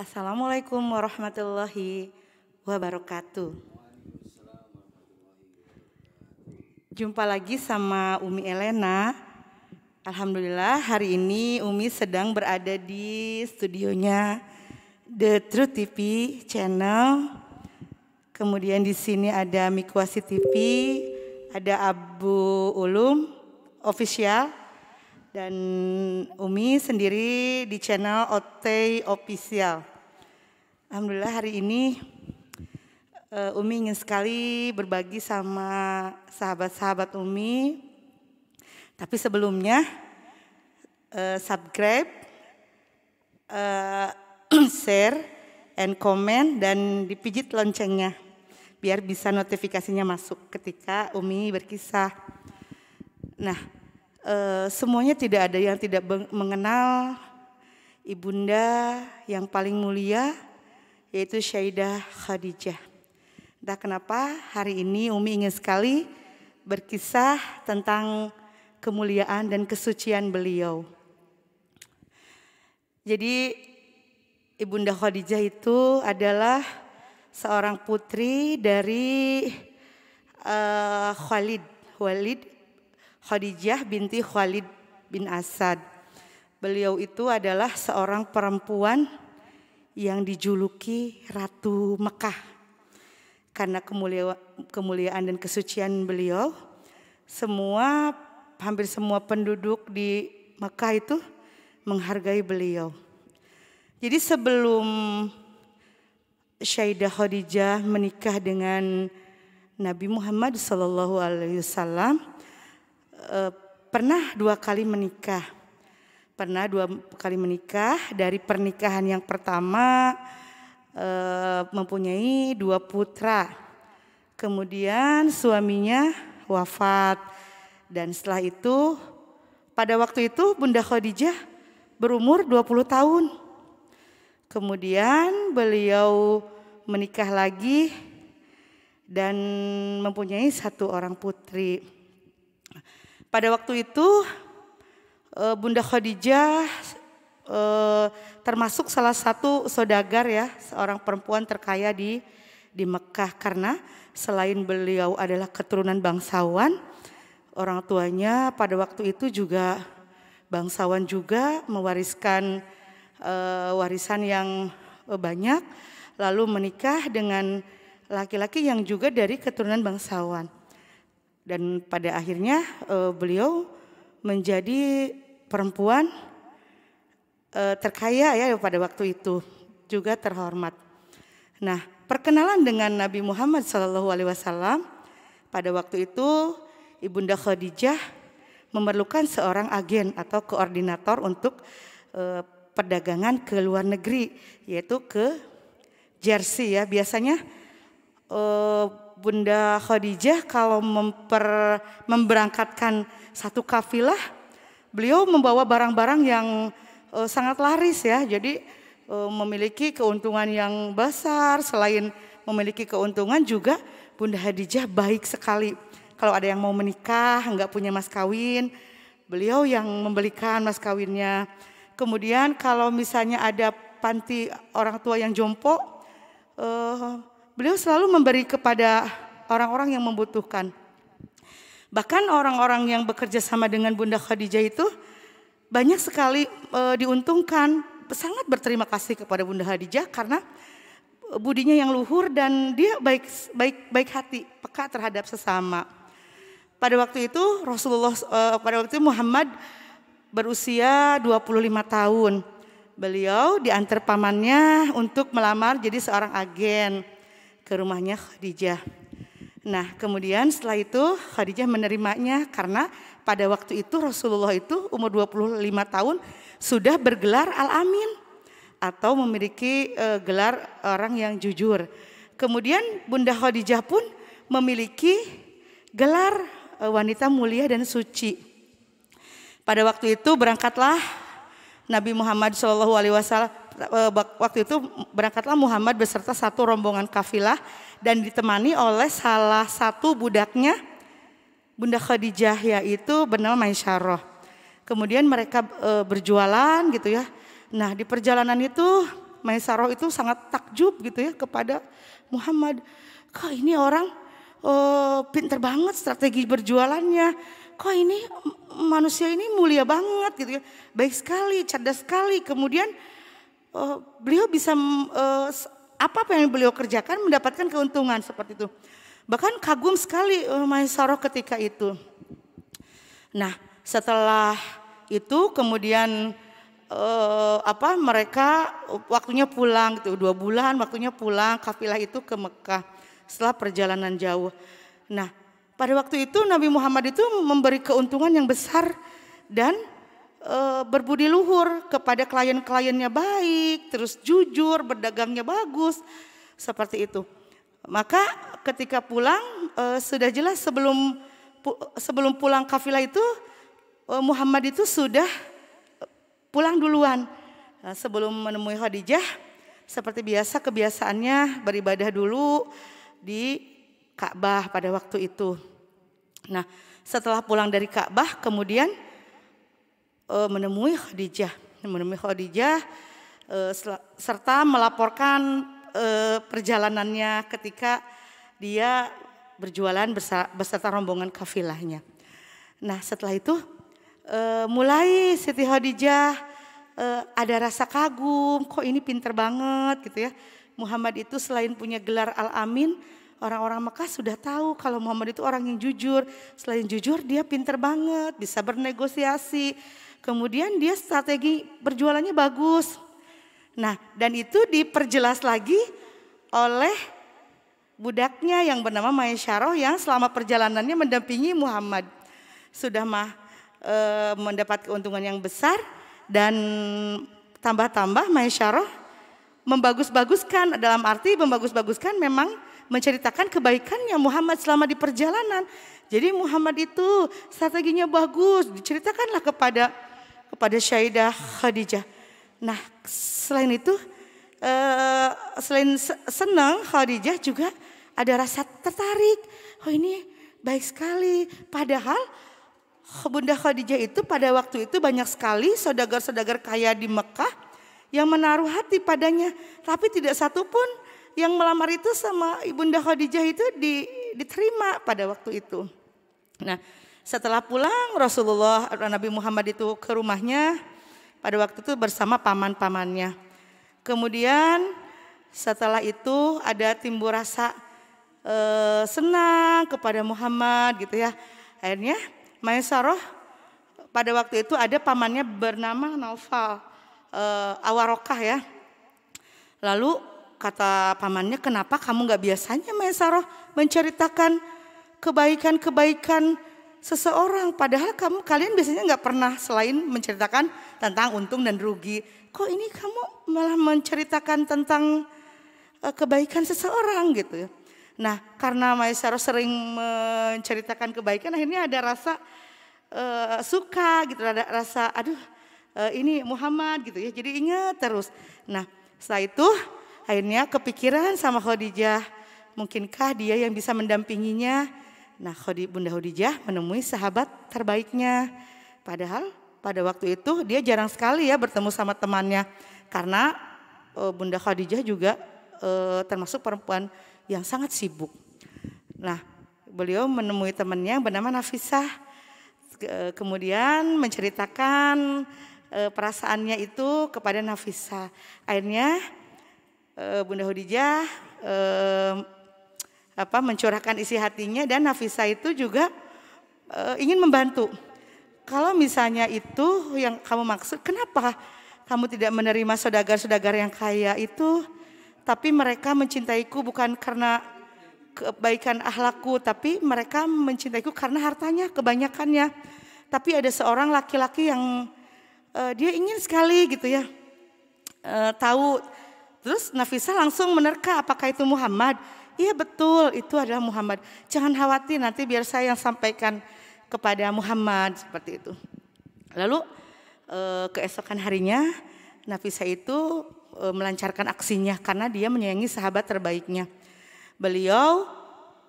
Assalamualaikum warahmatullahi wabarakatuh. Jumpa lagi sama Umi Elena. Alhamdulillah hari ini Umi sedang berada di studionya The Truth TV channel. Kemudian di sini ada Mikwasi TV, ada Abu Ulum official, dan Umi sendiri di channel OT official. Alhamdulillah hari ini Umi ingin sekali berbagi sama sahabat-sahabat Umi. Tapi sebelumnya subscribe, share, and comment, dan dipijit loncengnya biar bisa notifikasinya masuk ketika Umi berkisah. Nah, semuanya tidak ada yang tidak mengenal ibunda yang paling mulia, yaitu Sayyidah Khadijah. Entah kenapa hari ini Umi ingin sekali berkisah tentang kemuliaan dan kesucian beliau. Jadi Ibunda Khadijah itu adalah seorang putri dari Walid Khadijah binti Khalid bin Asad. Beliau itu adalah seorang perempuan yang dijuluki Ratu Mekah. Karena kemuliaan dan kesucian beliau, hampir semua penduduk di Mekah itu menghargai beliau. Jadi sebelum Sayyidah Khadijah menikah dengan Nabi Muhammad SAW, pernah dua kali menikah. Dari pernikahan yang pertama mempunyai 2 putra. Kemudian suaminya wafat. Dan setelah itu, pada waktu itu Bunda Khadijah berumur 20 tahun. Kemudian beliau menikah lagi dan mempunyai 1 orang putri. Pada waktu itu Bunda Khadijah termasuk salah satu saudagar ya, seorang perempuan terkaya di Mekah, karena selain beliau adalah keturunan bangsawan, orang tuanya pada waktu itu juga bangsawan juga, mewariskan warisan yang banyak, lalu menikah dengan laki-laki yang juga dari keturunan bangsawan. Dan pada akhirnya beliau menjadi perempuan terkaya ya pada waktu itu, juga terhormat. Nah, perkenalan dengan Nabi Muhammad SAW, pada waktu itu Ibunda Khadijah memerlukan seorang agen atau koordinator untuk perdagangan ke luar negeri, yaitu ke Jersey ya. Biasanya Bunda Khadijah kalau memberangkatkan satu kafilah, beliau membawa barang-barang yang sangat laris ya. Jadi memiliki keuntungan yang besar. Selain memiliki keuntungan juga Bunda Khadijah baik sekali. Kalau ada yang mau menikah, nggak punya mas kawin, beliau yang membelikan mas kawinnya. Kemudian kalau misalnya ada panti orang tua yang jompo, beliau selalu memberi kepada orang-orang yang membutuhkan. Bahkan orang-orang yang bekerja sama dengan Bunda Khadijah itu banyak sekali diuntungkan. Sangat berterima kasih kepada Bunda Khadijah karena budinya yang luhur dan dia baik hati, peka terhadap sesama. Pada waktu itu Muhammad berusia 25 tahun. Beliau diantar pamannya untuk melamar jadi seorang agen ke rumahnya Khadijah. Nah, kemudian setelah itu Khadijah menerimanya karena pada waktu itu Rasulullah itu umur 25 tahun sudah bergelar Al-Amin atau memiliki gelar orang yang jujur. Kemudian Bunda Khadijah pun memiliki gelar wanita mulia dan suci. Pada waktu itu berangkatlah Nabi Muhammad SAW. Waktu itu berangkatlah Muhammad beserta satu rombongan kafilah dan ditemani oleh salah satu budaknya Bunda Khadijah, yaitu bernama Maisyarah. Kemudian mereka berjualan gitu ya. Nah, di perjalanan itu Maisarah itu sangat takjub gitu ya kepada Muhammad. Kok ini orang pinter banget strategi berjualannya. Kok ini manusia ini mulia banget gitu ya. Baik sekali, cerdas sekali. Kemudian beliau bisa apa yang beliau kerjakan mendapatkan keuntungan seperti itu. Bahkan kagum sekali Maisarah ketika itu. Nah, setelah itu kemudian mereka waktunya pulang gitu, 2 bulan waktunya pulang kafilah itu ke Mekah setelah perjalanan jauh. Nah, pada waktu itu Nabi Muhammad itu memberi keuntungan yang besar dan berbudi luhur kepada klien-kliennya baik, terus jujur, berdagangnya bagus, seperti itu. Maka ketika pulang sudah jelas sebelum pulang kafilah itu Muhammad itu sudah pulang duluan. Sebelum menemui Khadijah, seperti biasa kebiasaannya beribadah dulu di Ka'bah pada waktu itu. Nah, setelah pulang dari Ka'bah kemudian menemui Khadijah serta melaporkan perjalanannya ketika dia berjualan beserta rombongan kafilahnya. Nah, setelah itu mulai Siti Khadijah ada rasa kagum, kok ini pinter banget gitu ya. Muhammad itu selain punya gelar Al-Amin, orang-orang Mekah sudah tahu kalau Muhammad itu orang yang jujur. Selain jujur dia pinter banget, bisa bernegosiasi. Kemudian dia strategi berjualannya bagus. Nah, dan itu diperjelas lagi oleh budaknya yang bernama Maisyarah yang selama perjalanannya mendampingi Muhammad. Sudah mendapat keuntungan yang besar dan tambah-tambah Maisyarah membagus-baguskan, dalam arti membagus-baguskan memang menceritakan kebaikannya Muhammad selama di perjalanan. Jadi Muhammad itu strateginya bagus, diceritakanlah kepada Sayyidah Khadijah. Nah, selain itu selain senang, Khadijah juga ada rasa tertarik. Oh, ini baik sekali. Padahal Bunda Khadijah itu pada waktu itu banyak sekali saudagar-saudagar kaya di Mekah yang menaruh hati padanya. Tapi tidak satu pun yang melamar itu sama Ibunda Khadijah itu diterima pada waktu itu. Nah, setelah pulang Rasulullah Nabi Muhammad itu ke rumahnya pada waktu itu bersama paman-pamannya. Kemudian setelah itu ada timbul rasa senang kepada Muhammad gitu ya. Akhirnya Maisarah pada waktu itu ada pamannya bernama Naufal Awarokah ya. Lalu kata pamannya, kenapa kamu gak biasanya Maisarah menceritakan kebaikan-kebaikan seseorang, padahal kalian biasanya nggak pernah selain menceritakan tentang untung dan rugi. Kok ini kamu malah menceritakan tentang kebaikan seseorang gitu ya. Nah, karena Maisarah sering menceritakan kebaikan, akhirnya ada rasa suka gitu, ada rasa ini Muhammad gitu ya. Jadi ingat terus. Nah, setelah itu akhirnya kepikiran sama Khadijah, mungkinkah dia yang bisa mendampinginya. Nah, Bunda Khadijah menemui sahabat terbaiknya. Padahal pada waktu itu dia jarang sekali ya bertemu sama temannya. Karena Bunda Khadijah juga termasuk perempuan yang sangat sibuk. Nah, beliau menemui temannya yang bernama Nafisah. Kemudian menceritakan perasaannya itu kepada Nafisah. Akhirnya Bunda Khadijah mencurahkan isi hatinya dan Nafisah itu juga ingin membantu. Kalau misalnya itu yang kamu maksud, kenapa kamu tidak menerima saudagar-saudagar yang kaya itu, tapi mereka mencintaiku bukan karena kebaikan akhlakku, tapi mereka mencintaiku karena hartanya kebanyakannya. Tapi ada seorang laki-laki yang dia ingin sekali gitu ya tahu. Terus Nafisah langsung menerka, apakah itu Muhammad? Iya betul, itu adalah Muhammad. Jangan khawatir, nanti biar saya yang sampaikan kepada Muhammad, seperti itu. Lalu keesokan harinya Nafisah itu melancarkan aksinya karena dia menyayangi sahabat terbaiknya. Beliau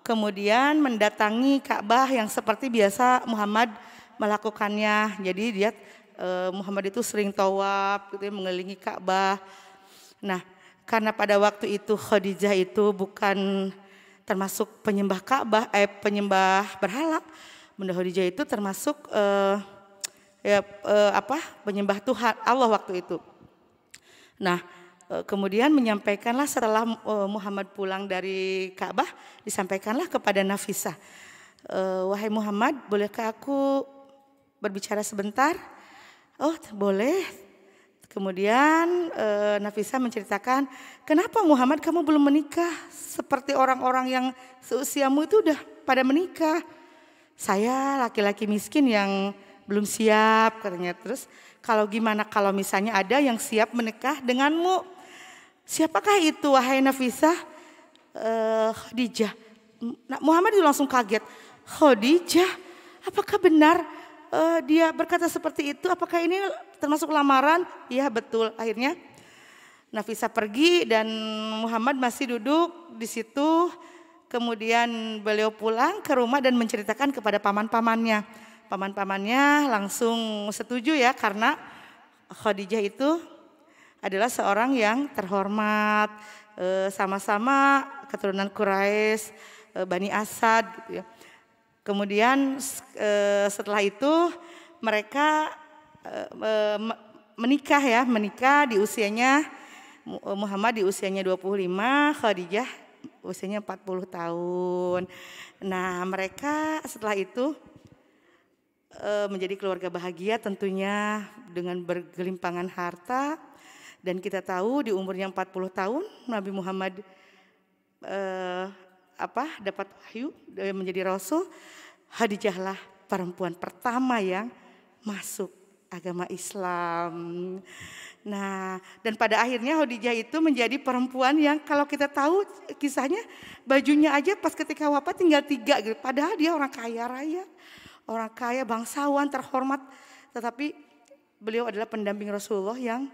kemudian mendatangi Ka'bah yang seperti biasa Muhammad melakukannya. Jadi dia Muhammad itu sering tawaf gitu ya, mengelilingi Ka'bah. Nah, karena pada waktu itu Khadijah itu bukan termasuk penyembah Ka'bah, penyembah berhala. Bunda Khadijah itu termasuk penyembah Tuhan Allah waktu itu. Nah, kemudian menyampaikanlah setelah Muhammad pulang dari Ka'bah, disampaikanlah kepada Nafisah, wahai Muhammad, bolehkah aku berbicara sebentar? Oh, boleh. Kemudian Nafisah menceritakan, kenapa Muhammad kamu belum menikah? Seperti orang-orang yang seusiamu itu udah pada menikah. Saya laki-laki miskin yang belum siap katanya. Terus kalau gimana kalau misalnya ada yang siap menikah denganmu? Siapakah itu wahai Nafisah? Khadijah. Muhammad itu langsung kaget. Khadijah, apakah benar dia berkata seperti itu? Apakah ini termasuk lamaran? Iya betul. Akhirnya Nafisah pergi dan Muhammad masih duduk di situ. Kemudian beliau pulang ke rumah dan menceritakan kepada paman-pamannya. Paman-pamannya langsung setuju ya, karena Khadijah itu adalah seorang yang terhormat, sama-sama keturunan Quraisy, Bani Asad gitu ya. Kemudian setelah itu mereka menikah di usianya, Muhammad di usianya 25, Khadijah usianya 40 tahun. Nah, mereka setelah itu menjadi keluarga bahagia tentunya dengan bergelimpangan harta. Dan kita tahu di umurnya 40 tahun Nabi Muhammad dapat wahyu menjadi rasul. Khadijahlah perempuan pertama yang masuk agama Islam. Nah, dan pada akhirnya Khadijah itu menjadi perempuan yang kalau kita tahu kisahnya, bajunya aja pas ketika wafat tinggal 3 gitu. Padahal dia orang kaya raya, orang kaya, bangsawan, terhormat. Tetapi beliau adalah pendamping Rasulullah yang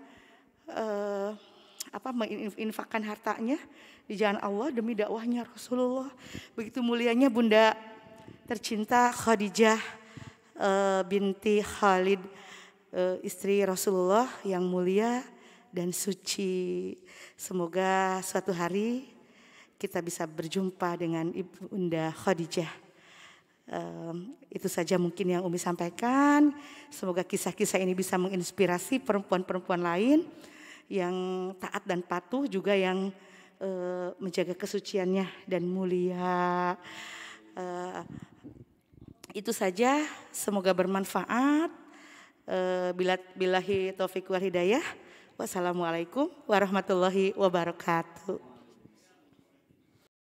menginfakkan hartanya di jalan Allah demi dakwahnya Rasulullah. Begitu mulianya Bunda tercinta Khadijah binti Khalid, istri Rasulullah yang mulia dan suci. Semoga suatu hari kita bisa berjumpa dengan Ibunda Khadijah. Itu saja mungkin yang Umi sampaikan. Semoga kisah-kisah ini bisa menginspirasi perempuan-perempuan lain yang taat dan patuh, juga yang menjaga kesuciannya dan mulia. Itu saja, semoga bermanfaat. Billahi taufiq wal hidayah. Wassalamualaikum warahmatullahi wabarakatuh.